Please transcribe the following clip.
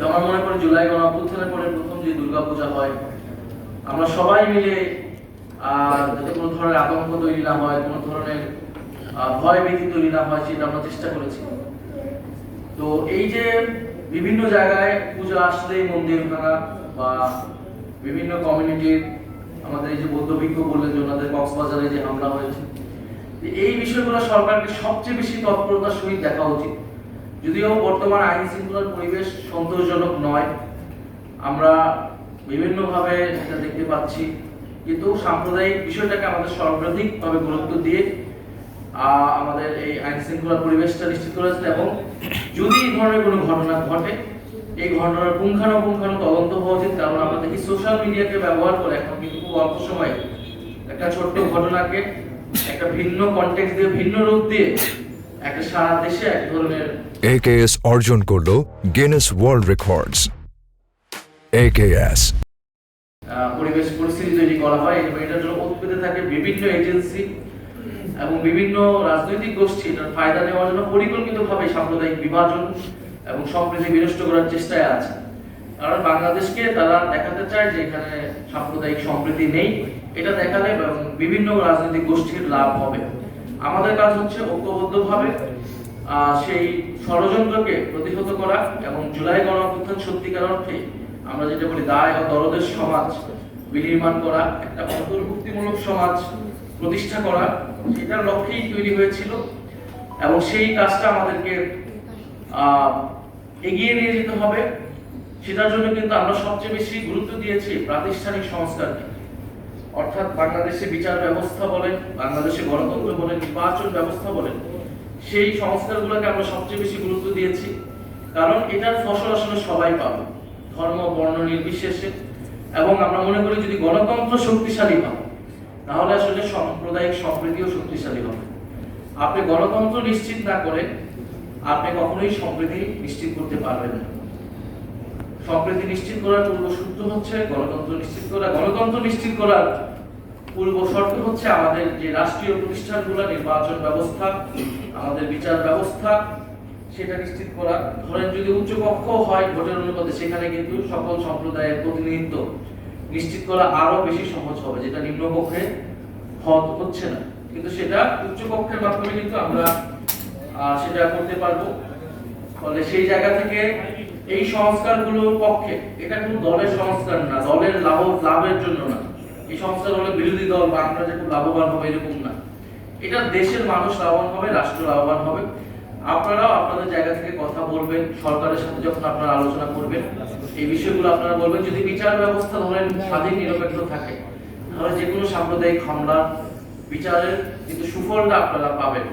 আমার মনে করি জুলাই গণঅভ্যুত্থানের পরে প্রথম যে দুর্গাপূজা হয়, আমরা সবাই মিলে যাতে কোনো ধরনের আতঙ্ক তৈরি না হয়, কোনো ধরনের ভয় ভীতি তৈরি না হয়, সেটা আমরা চেষ্টা করেছি। তো এই যে বিভিন্ন জায়গায় পূজা আসলেই মন্দির ভাঙা বা বিভিন্ন কমিউনিটির, আমাদের এই যে বৌদ্ধ ভিক্ষু বললেন যে ওনাদের কক্সবাজারে যে হামলা হয়েছে, এই বিষয়গুলো সরকারকে সবচেয়ে বেশি তৎপরতার সহিত দেখা উচিত। যদিও বর্তমান আইন শৃঙ্খলার পরিবেশ সন্তোষজনক নয়, আমরা বিভিন্নভাবে এটা দেখতে পাচ্ছি, কিন্তু সাম্প্রদায়িক বিষয়টাকে আমাদের সর্বাধিকভাবে গুরুত্ব দিয়ে আমাদের এই আইন শৃঙ্খলার পরিবেশটা নিশ্চিত করেছেন। এবং যদি এই ধরনের কোনো ঘটনা ঘটে, এই ঘটনার পুঙ্খানুপুঙ্খ তদন্ত হওয়া উচিত। কারণ আমরা দেখি সোশ্যাল মিডিয়াকে ব্যবহার করে এখন কিন্তু খুব অল্প সময়ে একটা ছোট্ট ঘটনাকে একটা ভিন্ন কনটেক্সট দিয়ে, ভিন্ন রূপ দিয়ে একটা সারা দেশে এক ধরনের AKS অর্জন করলো গিনেস ওয়ার্ল্ড রেকর্ডস। AKS পরিবেশ পরিস্থিতি তৈরি করা হয় এবং এটার জন্য ওত পেতে থাকে বিভিন্ন এজেন্সি এবং বিভিন্ন রাজনৈতিক গোষ্ঠী এটার ফায়দা নেওয়ার জন্য পরিকল্পিতভাবে সাম্প্রদায়িক বিভাজন এবং সম্প্রীতি বিনষ্ট করার চেষ্টায় আছে। কারণ বাংলাদেশকে তারা দেখাতে চায় যে এখানে সাম্প্রদায়িক সম্প্রীতি নেই, এটা দেখালে বিভিন্ন রাজনৈতিক গোষ্ঠীর লাভ হবে। আমাদের কাজ হচ্ছে ঐক্যবদ্ধভাবে সেই ষড়যন্ত্রকে প্রতিহত করা এবং জুলাই গণঅভ্যুত্থান সত্যিকার অর্থে আমরা যেটা বলি দায় ও দরদের সমাজ বিনির্মাণ করা, একটা অন্তর্ভুক্তিমূলক সমাজ প্রতিষ্ঠা করা, সেটার লক্ষ্যেই তৈরি হয়েছিল। এবং সেই কাজটা আমাদেরকে এগিয়ে নিয়ে যেতে হবে। সেটার জন্য কিন্তু আমরা সবচেয়ে বেশি গুরুত্ব দিয়েছি প্রাতিষ্ঠানিক সংস্কারকে, অর্থাৎ বাংলাদেশে বিচার ব্যবস্থা বলেন, বাংলাদেশে গণতন্ত্র বলেন, নির্বাচন ব্যবস্থা বলেন, সেই সংস্কারগুলোকে আমরা সবচেয়ে বেশি গুরুত্ব দিয়েছি। কারণ এটার ফসল আসলে সবাই পাবে, ধর্ম বর্ণ নির্বিশেষে। এবং আমরা মনে করি যদি গণতন্ত্র শক্তিশালী হয়, তাহলে আসলে সাম্প্রদায়িক সম্প্রীতিও শক্তিশালী হবে। আপনি গণতন্ত্র নিশ্চিত না করে আপনি কখনোই সম্প্রীতি নিশ্চিত করতে পারবেন না। সম্প্রীতি নিশ্চিত করার পূর্ব সূত্র হচ্ছে গণতন্ত্র নিশ্চিত করা। গণতন্ত্র নিশ্চিত করার পূর্ব শর্ত হচ্ছে আমাদের যে রাষ্ট্রীয় প্রতিষ্ঠানগুলো, নির্বাচন ব্যবস্থা, আমাদের বিচার ব্যবস্থা, সেটা নিশ্চিত করা। ধরেন যদি উচ্চ কক্ষ হয় ভোটের অনুপাতে, সেখানে কিন্তু সকল সম্প্রদায়ের প্রতিনিধিত্ব নিশ্চিত করা আরো বেশি সহজ হবে, যেটা নিম্ন কক্ষে হচ্ছে না। কিন্তু সেটা উচ্চ কক্ষের মাধ্যমে কিন্তু আমরা সেটা করতে পারবো। ফলে সেই জায়গা থেকে এই সংস্কারগুলোর পক্ষে, এটা কোনো দলের সংস্কার না, দলের লাভের জন্য না। এই সংস্কার হলে বিরোধী দল বা আমরা যে খুব লাভবান হবে এরকম না, এটা দেশের মানুষ লাভবান হবে, রাষ্ট্র লাভবান হবে। আপনারাও আপনাদের জায়গা থেকে কথা বলবেন, সরকারের সাথে যখন আপনারা আলোচনা করবেন এই বিষয়গুলো আপনারা বলবেন। যদি বিচার ব্যবস্থা ধরেন স্বাধীন নিরপেক্ষ থাকে, তাহলে যে কোনো সাম্প্রদায়িক হামলা বিচারের কিন্তু সুফলটা আপনারা পাবেন।